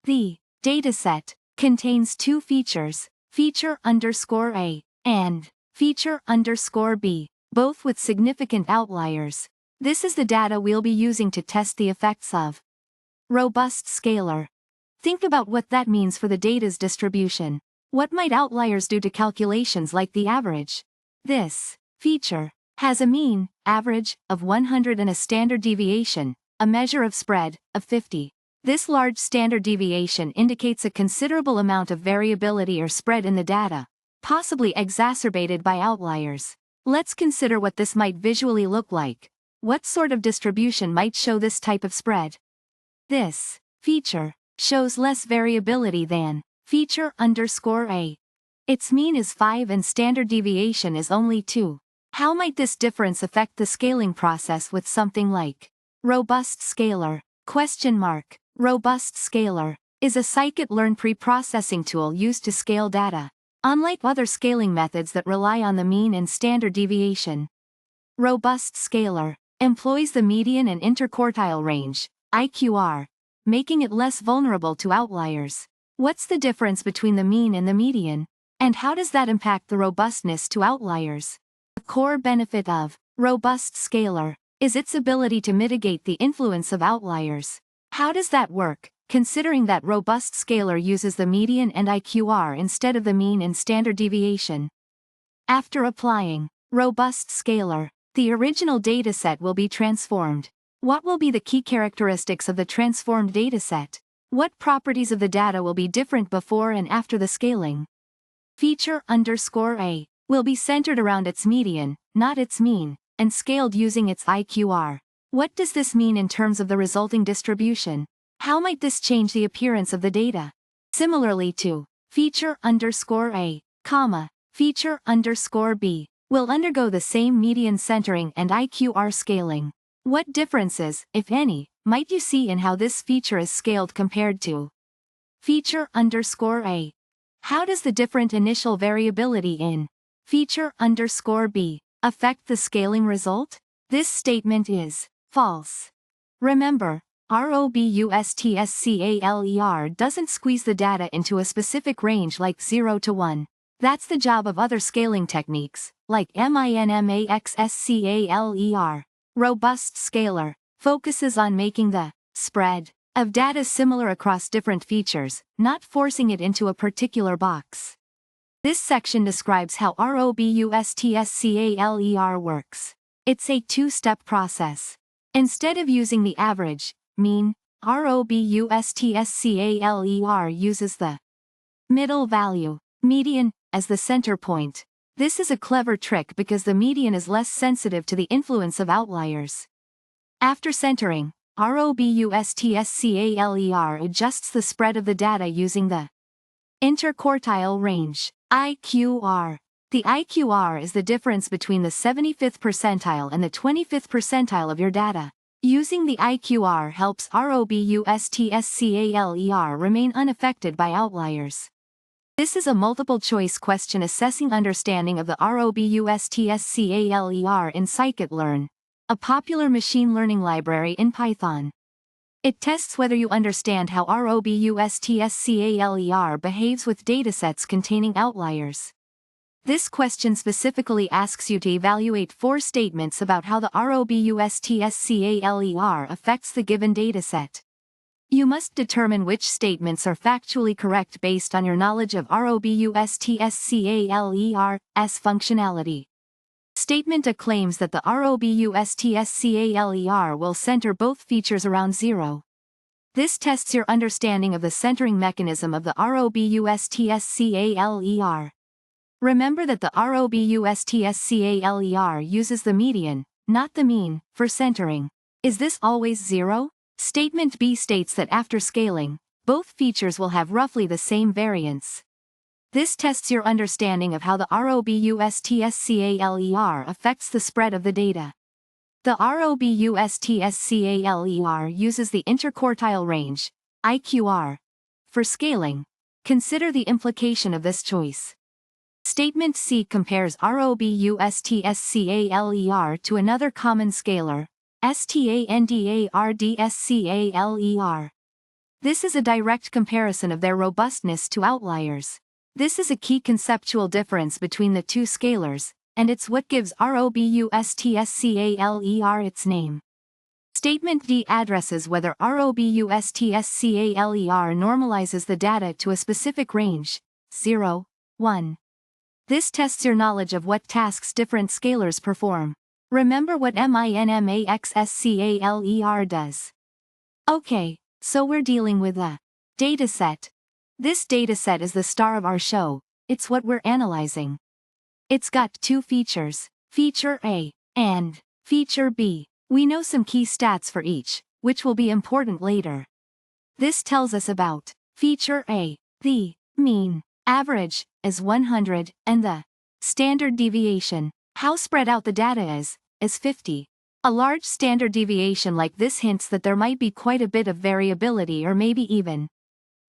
The dataset contains two features, feature underscore A and feature underscore B, both with significant outliers. This is the data we'll be using to test the effects of RobustScaler. Think about what that means for the data's distribution. What might outliers do to calculations like the average? This feature has a mean, average, of 100 and a standard deviation, a measure of spread, of 50. This large standard deviation indicates a considerable amount of variability or spread in the data, possibly exacerbated by outliers. Let's consider what this might visually look like. What sort of distribution might show this type of spread? This feature shows less variability than feature underscore A. Its mean is 5 and standard deviation is only 2. How might this difference affect the scaling process with something like RobustScaler? RobustScaler is a scikit-learn preprocessing tool used to scale data. Unlike other scaling methods that rely on the mean and standard deviation, RobustScaler employs the median and interquartile range, IQR, making it less vulnerable to outliers. What's the difference between the mean and the median? And how does that impact the robustness to outliers? A core benefit of RobustScaler is its ability to mitigate the influence of outliers. How does that work, considering that RobustScaler uses the median and IQR instead of the mean and standard deviation? After applying RobustScaler, the original dataset will be transformed. What will be the key characteristics of the transformed dataset? What properties of the data will be different before and after the scaling? Feature underscore A will be centered around its median, not its mean, and scaled using its IQR. What does this mean in terms of the resulting distribution? How might this change the appearance of the data? Similarly to feature underscore A, feature underscore B, will undergo the same median centering and IQR scaling. What differences, if any, might you see in how this feature is scaled compared to feature underscore A? How does the different initial variability in feature underscore B affect the scaling result? This statement is false. Remember, RobustScaler doesn't squeeze the data into a specific range like 0 to 1. That's the job of other scaling techniques, like MINMAXSCALER. RobustScaler focuses on making the spread of data similar across different features, not forcing it into a particular box. This section describes how RobustScaler works. It's a two-step process. Instead of using the average, mean, RobustScaler uses the middle value, median, as the center point. This is a clever trick because the median is less sensitive to the influence of outliers. After centering, RobustScaler adjusts the spread of the data using the interquartile range, IQR. The IQR is the difference between the 75th percentile and the 25th percentile of your data. Using the IQR helps RobustScaler remain unaffected by outliers. This is a multiple-choice question assessing understanding of the RobustScaler in scikit-learn, a popular machine learning library in Python. It tests whether you understand how RobustScaler behaves with datasets containing outliers. This question specifically asks you to evaluate 4 statements about how the RobustScaler affects the given dataset. You must determine which statements are factually correct based on your knowledge of RobustScaler's functionality. Statement A claims that the RobustScaler will center both features around 0. This tests your understanding of the centering mechanism of the RobustScaler. Remember that the RobustScaler uses the median, not the mean, for centering. Is this always 0? Statement B states that after scaling, both features will have roughly the same variance. This tests your understanding of how the RobustScaler affects the spread of the data. The RobustScaler uses the interquartile range, IQR, for scaling. Consider the implication of this choice. Statement C compares RobustScaler to another common scalar, StandardScaler. This is a direct comparison of their robustness to outliers. This is a key conceptual difference between the two scalars, and it's what gives RobustScaler its name. Statement D addresses whether RobustScaler normalizes the data to a specific range, 0, 1. This tests your knowledge of what tasks different scalars perform. Remember what MINMAXSCALER does. Okay, so we're dealing with a dataset. This dataset is the star of our show, it's what we're analyzing. It's got two features, Feature A and Feature B. We know some key stats for each, which will be important later. This tells us about Feature A. The mean average is 100, and the standard deviation, how spread out the data is 50. A large standard deviation like this hints that there might be quite a bit of variability or maybe even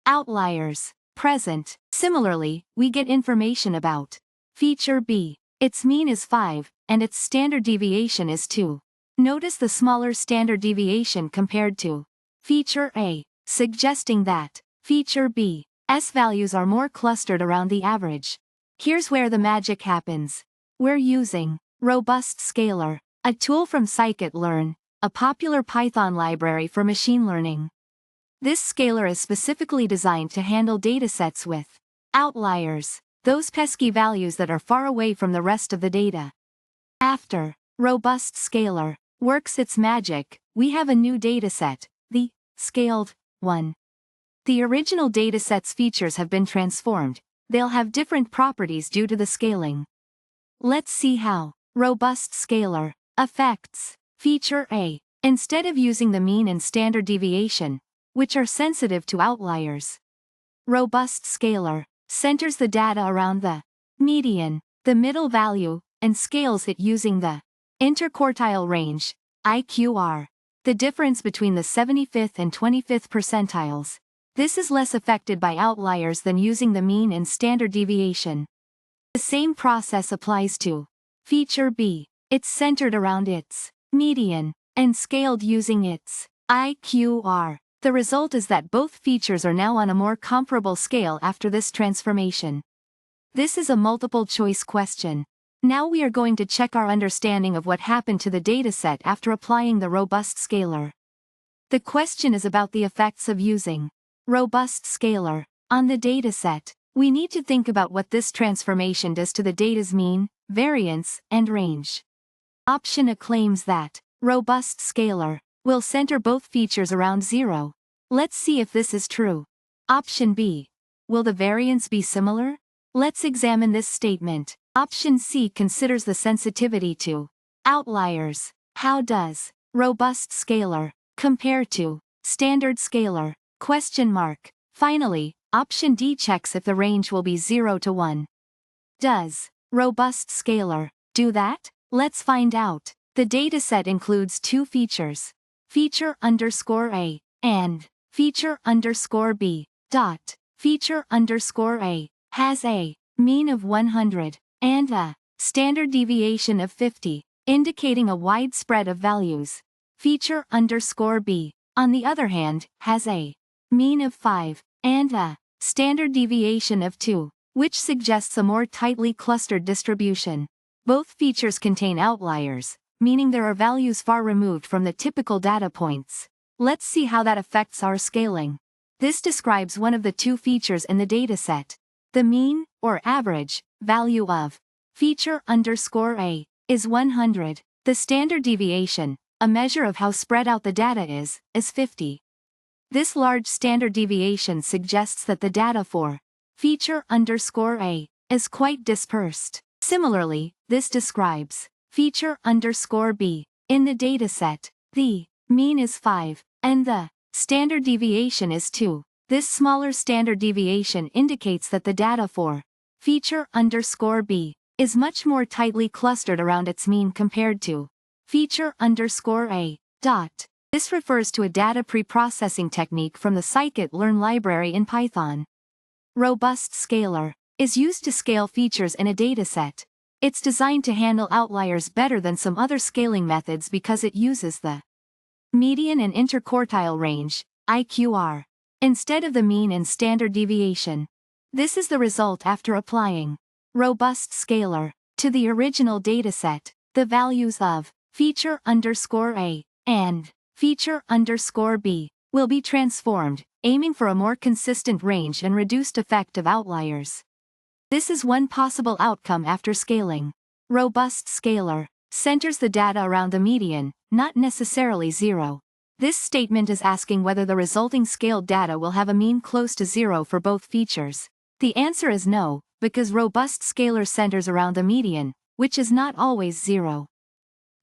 outliers present. Similarly, we get information about Feature B. Its mean is 5, and its standard deviation is 2. Notice the smaller standard deviation compared to Feature A, suggesting that Feature B's values are more clustered around the average. Here's where the magic happens. We're using RobustScaler, a tool from scikit-learn, a popular Python library for machine learning. This scaler is specifically designed to handle datasets with outliers, those pesky values that are far away from the rest of the data. After RobustScaler works its magic, we have a new dataset, the scaled one. The original dataset's features have been transformed. They'll have different properties due to the scaling. Let's see how RobustScaler affects Feature A. Instead of using the mean and standard deviation, which are sensitive to outliers, RobustScaler centers the data around the median, the middle value, and scales it using the interquartile range, IQR, the difference between the 75th and 25th percentiles. This is less affected by outliers than using the mean and standard deviation. The same process applies to Feature B. It's centered around its median, and scaled using its IQR. The result is that both features are now on a more comparable scale after this transformation. This is a multiple choice question. Now we are going to check our understanding of what happened to the dataset after applying the RobustScaler. The question is about the effects of using RobustScaler on the dataset. We need to think about what this transformation does to the data's mean, variance, and range. Option A claims that RobustScaler will center both features around 0. Let's see if this is true. Option B. Will the variance be similar? Let's examine this statement. Option C considers the sensitivity to outliers. How does RobustScaler compare to standard scalar? Question mark. Finally, option D checks if the range will be 0 to 1. Does RobustScaler do that? Let's find out. The dataset includes two features, Feature _A and Feature _B. Feature _A has a mean of 100 and a standard deviation of 50, indicating a wide spread of values. Feature _B, on the other hand, has a mean of 5 and a standard deviation of 2, which suggests a more tightly clustered distribution. Both features contain outliers, meaning there are values far removed from the typical data points. Let's see how that affects our scaling. This describes one of the two features in the dataset. The mean, or average, value of Feature _A is 100. The standard deviation, a measure of how spread out the data is 50. This large standard deviation suggests that the data for Feature _A is quite dispersed. Similarly, this describes Feature _B. In the dataset, the mean is 5, and the standard deviation is 2. This smaller standard deviation indicates that the data for Feature _B is much more tightly clustered around its mean compared to Feature _A. This refers to a data preprocessing technique from the scikit-learn library in Python. RobustScaler is used to scale features in a dataset. It's designed to handle outliers better than some other scaling methods because it uses the median and interquartile range, IQR. instead of the mean and standard deviation. This is the result after applying RobustScaler to the original dataset. The values of feature underscore A and feature underscore B will be transformed, aiming for a more consistent range and reduced effect of outliers. This is one possible outcome after scaling. RobustScaler centers the data around the median, not necessarily zero. This statement is asking whether the resulting scaled data will have a mean close to zero for both features. The answer is no, because RobustScaler centers around the median, which is not always zero.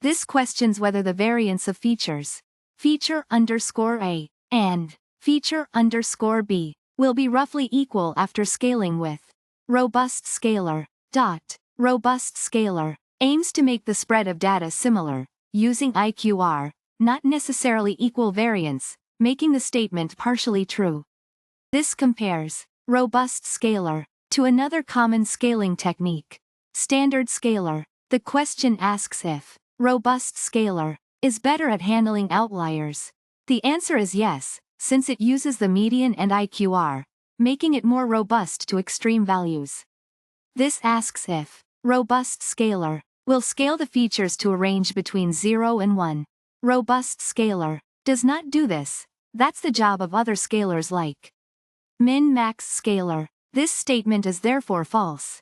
This questions whether the variance of features feature underscore A and feature underscore B will be roughly equal after scaling with RobustScaler. RobustScaler aims to make the spread of data similar, using IQR, not necessarily equal variance, making the statement partially true. This compares RobustScaler to another common scaling technique, standard scaler. The question asks if RobustScaler is better at handling outliers. The answer is yes, since it uses the median and IQR, making it more robust to extreme values. This asks if RobustScaler will scale the features to a range between 0 and 1. RobustScaler does not do this. That's the job of other scalars like min-max scaler. This statement is therefore false.